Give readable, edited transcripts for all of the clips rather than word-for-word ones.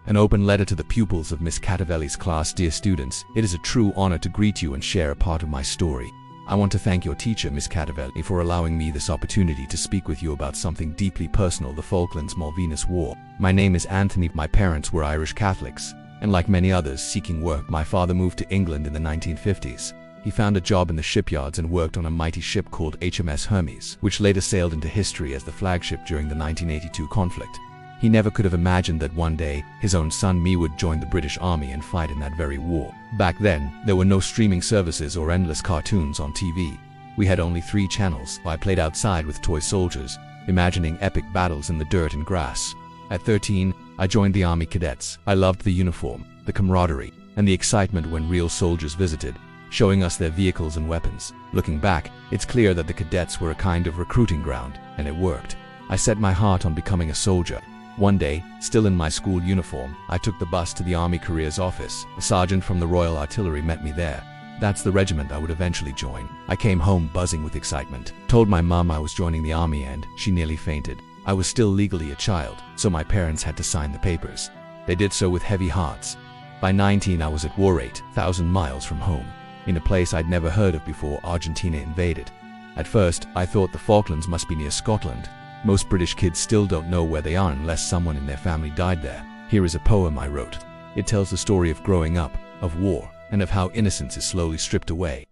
An open letter to the pupils of Miss Catavelli's class. Dear students, it is a true honor to greet you and share a part of my story. I want to thank your teacher, Miss Catavelli, for allowing me this opportunity to speak with you about something deeply personal, the Falklands War. My name is Anthony. My parents were Irish Catholics, and like many others seeking work, my father moved to England in the 1950s. He found a job in the shipyards and worked on a mighty ship called HMS Hermes, which later sailed into history as the flagship during the 1982 conflict. He never could have imagined that one day, his own son me would join the British Army and fight in that very war. Back then, there were no streaming services or endless cartoons on TV. We had only 3 channels. I played outside with toy soldiers, imagining epic battles in the dirt and grass. At 13, I joined the Army Cadets. I loved the uniform, the camaraderie, and the excitement when real soldiers visited, showing us their vehicles and weapons. Looking back, it's clear that the cadets were a kind of recruiting ground, and it worked. I set my heart on becoming a soldier. One day, still in my school uniform, I took the bus to the Army Careers Office. A sergeant from the Royal Artillery met me there. That's the regiment I would eventually join. I came home buzzing with excitement, told my mom I was joining the army, and she nearly fainted. I was still legally a child, so my parents had to sign the papers. They did so with heavy hearts. By 19, I was at war 8,000 miles from home, in a place I'd never heard of before Argentina invaded. At first, I thought the Falklands must be near Scotland. Most British kids still don't know where they are unless someone in their family died there. Here is a poem I wrote. It tells the story of growing up, of war, and of how innocence is slowly stripped away.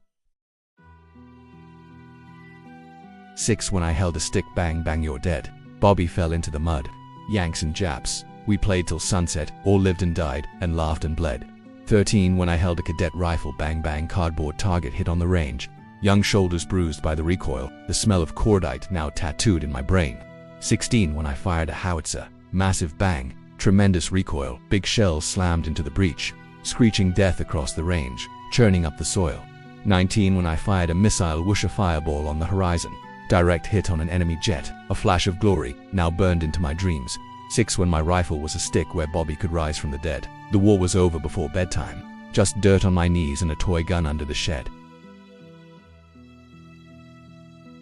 6. When I held a stick, bang bang you're dead. Bobby fell into the mud. Yanks and Japs. We played till sunset, all lived and died, and laughed and bled. 13. When I held a cadet rifle, bang bang cardboard target hit on the range. Young shoulders bruised by the recoil, the smell of cordite now tattooed in my brain. 16. When I fired a howitzer, massive bang, tremendous recoil, big shells slammed into the breach, screeching death across the range, churning up the soil. 19. When I fired a missile, whoosh, a fireball on the horizon, direct hit on an enemy jet, a flash of glory, now burned into my dreams. 6. When my rifle was a stick where Bobby could rise from the dead. The war was over before bedtime, just dirt on my knees and a toy gun under the shed.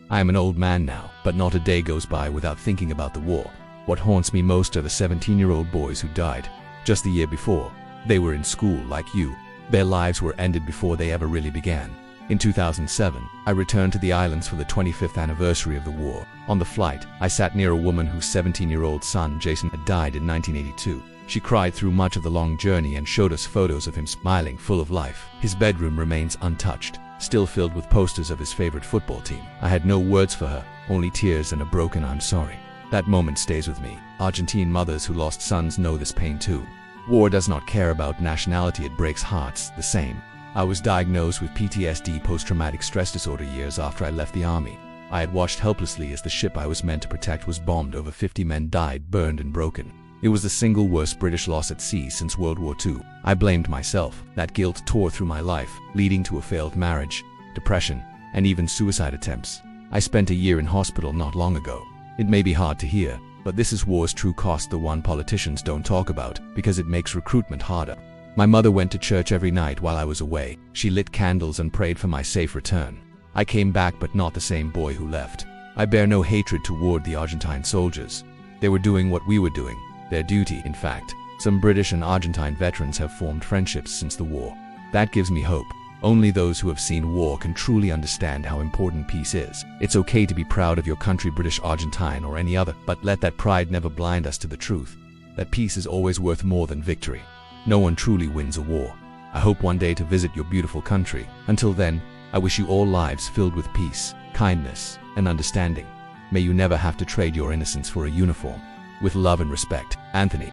I am an old man now, but not a day goes by without thinking about the war. What haunts me most are the 17-year-old boys who died just the year before. They were in school like you. Their lives were ended before they ever really began. In 2007, I returned to the islands for the 25th anniversary of the war. On the flight, I sat near a woman whose 17-year-old son, Jason, had died in 1982. She cried through much of the long journey and showed us photos of him smiling, full of life. His bedroom remains untouched, still filled with posters of his favorite football team. I had no words for her, only tears and a broken "I'm sorry." That moment stays with me. Argentine mothers who lost sons know this pain too. War does not care about nationality, it breaks hearts the same. I was diagnosed with PTSD, post-traumatic stress disorder, years after I left the army. I had watched helplessly as the ship I was meant to protect was bombed. Over 50 men died, burned and broken. It was the single worst British loss at sea since World War II. I blamed myself. That guilt tore through my life, leading to a failed marriage, depression, and even suicide attempts. I spent a year in hospital not long ago. It may be hard to hear, but this is war's true cost, the one politicians don't talk about, because it makes recruitment harder. My mother went to church every night while I was away. She lit candles and prayed for my safe return. I came back, but not the same boy who left. I bear no hatred toward the Argentine soldiers. They were doing what we were doing. Their duty, in fact. Some British and Argentine veterans have formed friendships since the war. That gives me hope. Only those who have seen war can truly understand how important peace is. It's okay to be proud of your country, British, Argentine, or any other, but let that pride never blind us to the truth that peace is always worth more than victory. No one truly wins a war. I hope one day to visit your beautiful country. Until then, I wish you all lives filled with peace, kindness, and understanding. May you never have to trade your innocence for a uniform. With love and respect, Anthony.